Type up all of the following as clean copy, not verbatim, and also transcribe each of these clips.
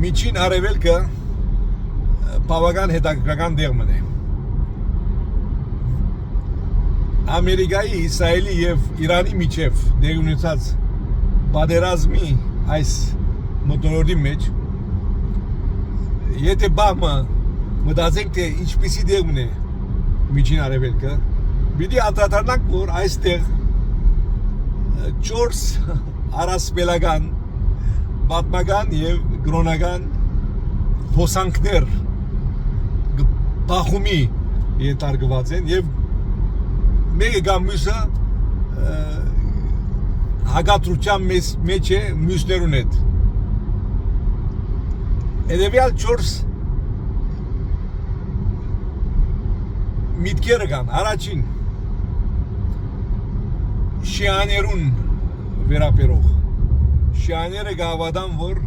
Միջին արևելքը բավական հետաքրքրական դեղ մնե։ Ամերիկայի, Իսրայելի եւ Իրանի միջև դեղ ունեցած պատերազմի այս մոտորի մեջ եթե բամը մտածենք թե ինչպիսի դեղ մնե միջին արևելքը, պիտի անդրադառնանք, որ այստեղ 4 առասպելական, պատմական եւ կրոնական հոսանքներ բախումի ենթարկված են եւ մեկը կամ մյուսը հագատրության մեջ է մյուսներուն հետ։ Հետևյալ 4 միտքերը կան։ Առաջին շիաներուն վերապերող։ Շիաները գավադան, որ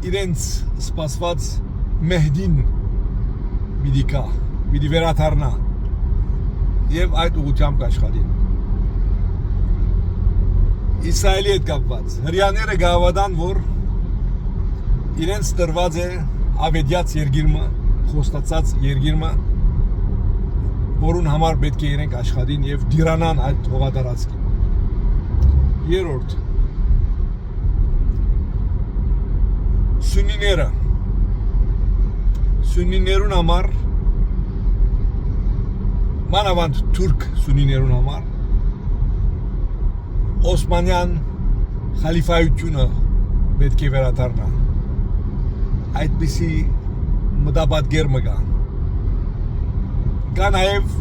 իրենց սպասված մեհդին պիտի վերադառնա եւ այդ ուղղությամբ կաշխատին։ Իսրայելի հետ կապված հրյաները գավադան, որ իրենց տրված է ավետյաց երգիրը, խոստացած երգիրը, որուն համար պետք է իրենք աշխատին եւ դիրանան այդ հողատարածքին։ Երրորդ Սունիներուն համար, մանավանդ թուրք սունիներուն համար, Օսմանյան խալիֆայությունը պետք է վերադառնա։ Այդպիսի մտապատկերմը կա։ Կա նաև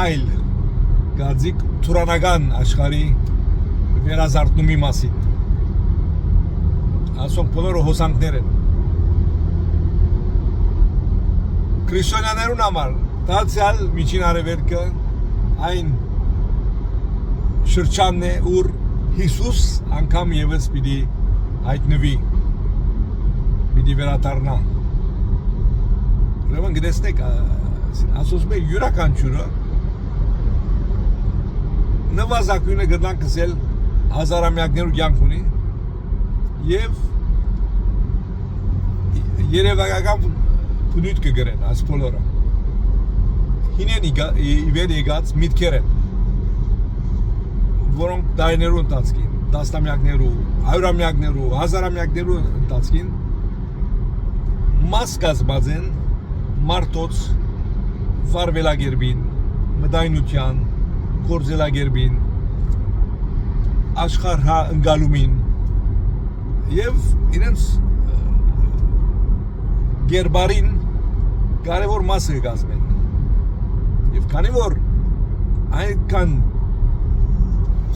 այլ գարձիկ թուրանական աշխարհի վերազարթնումի մասին։ Ասոնք բոլորը հոսանքներ են։ Քրիստոնյաներուն համար դարձյալ միջին արևելքը այն շրջանն է, ուր Հիսուս անգամ եւս պիտի հայտնվի, պիտի վերադառնա։ Ուրեմն գտեսնեք, ասում եմ յուրաքանչյուրը նվազագույնը գտնանք ասել հազարամյակներու կյանք ունի եւ երևակայական բնույթ կգրեն այս բոլորը։ Հինեն իվեր եկած միտքեր են, որոնք դարիներու ընթացքին, տասնամյակներու, հարյուրամյակներու, հազարամյակներու ընթացքին մաս կազմած են մարդոց վարվելագերբին, մտայնության, գործելագերբին, աշխարհա ընկալումին եւ իրենց գերբարին կարևոր մասը կազմեն։ Եվ քանի որ այնքան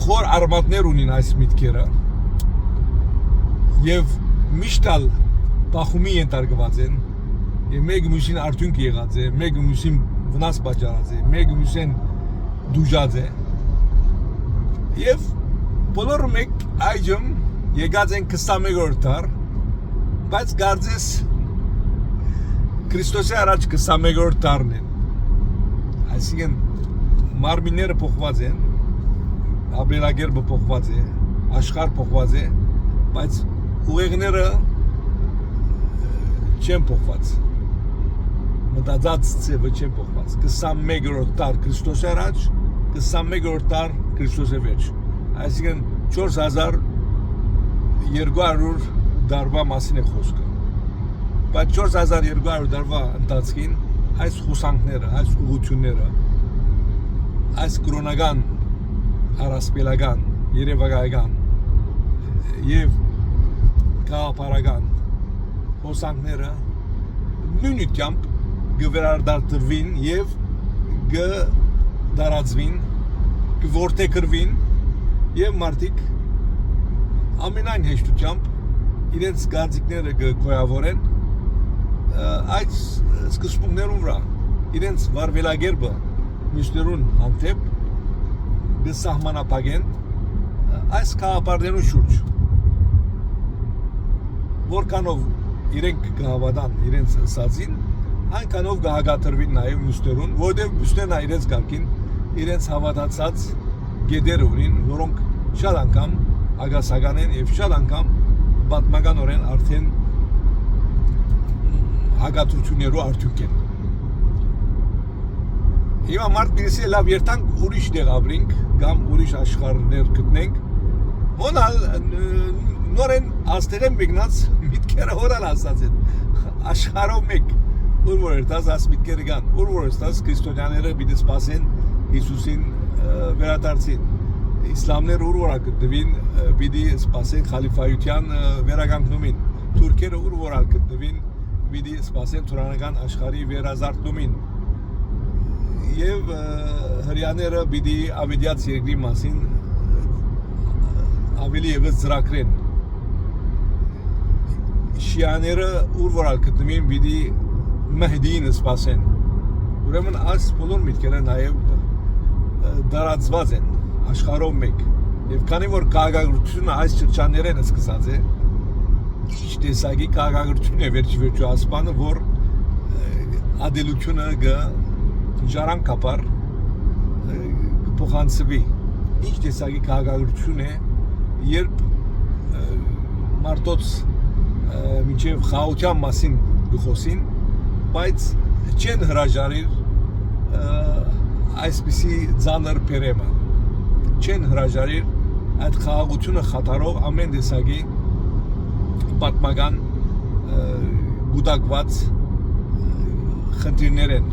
խոր արմատներ ունին այս միտքերը եւ միշտալ բախումի ենթարկված են եւ մեկը մյուսին արդյունք եղած է, մեկը մյուսին վնաս պատճառած է, մեկը մյուսին դուժած է եւ բոլորը մեկ այժմ եկած են 21-րդ դար, բայց գարձես Քրիստոսի առաջ 21-րդ դարն են։ Այսինքն մարմինները փոխված են, ապրելակերպը փոխված է, աշխարհ փոխված է, բայց ուղեղները չեն փոխված։ Մտածած ծևը չեն փոխված։ 21-րդ դար Քրիստոսի առաջ, 21-րդ դար Քրիստոսի վերջ։ Այսինքն 4200 դարվա մասին է խոսքը։ Բայց 4200 դարվա ընթացքին այս խուսանքները, այս ուղղությունները, այս կրոնական, առասպելական, երևակայական եւ գաղափարական հոսանքները նույնությամբ գվերարդարվին եւ գդարածվին, գորտեքրվին եւ մարդիկ ամենայն հեշտությամբ իրենց գարձիկները գոյավորեն այդ սկզբունքներուն վրա, իրենց վարվելագերբը մյուսներուն հանդեպ գսահմանապագեն այս կաղապարներուն շուրջ, որքանով իրենք կհավատան իրենց սածին, այնքանով կհագատրվին նաև մյուսներուն, որտեղ մյուսներն իրենց կարգին իրենց հավատացած գեդեր ունին, որոնք շատ անգամ ագասական են եւ շատ անգամ պատմականորեն արդեն հագատրություններու արդյունք են։ Հիմա մարդ դրսի լավ երթանք ուրիշ տեղ ապրենք կամ ուրիշ աշխարհներ գտնենք մոնալ նորեն աստեղեն մեկնած միտքերը հորալ ասած են աշխարհով մեկ ուր որ դաս աս միտքերը կան ուր որ դաս քրիստոնյաները պիտի սպասեն Հիսուսին վերադարձին իսլամները ուր որ գտնվին պիտի սպասեն խալիֆայության վերականգնումին թուրքերը ուր որ գտնվին պիտի սպասեն թուրանական աշխարհի վերազարդումին եւ հрьяաները պիտի ավիդիաց երկրի մասին ավելի եւս ծրագրեն շիաները ուր որ գտնվին պիտի մահդիին սպասեն ուրեմն այս բոլոր միտքերը նաեւ դարածված են աշխարհով մեկ եւ քանի որ քաղաքագործությունը այս շրջաններեն սկսած է ինչ տեսակի քաղաքագործություն է վերջի ասպանը որ ադելությունը ժառանգ կապար փոխանցվի ինչ տեսակի քաղաքագործություն է երբ մարդոց միջև խաղաղության մասին գխոսին բայց չեն հրաժարիր այսպիսի ծանր բերեմը չեն հրաժարիր այդ խաղաղությունը խաթարող ամեն տեսակի պատմական գուտակված խնդիրներ են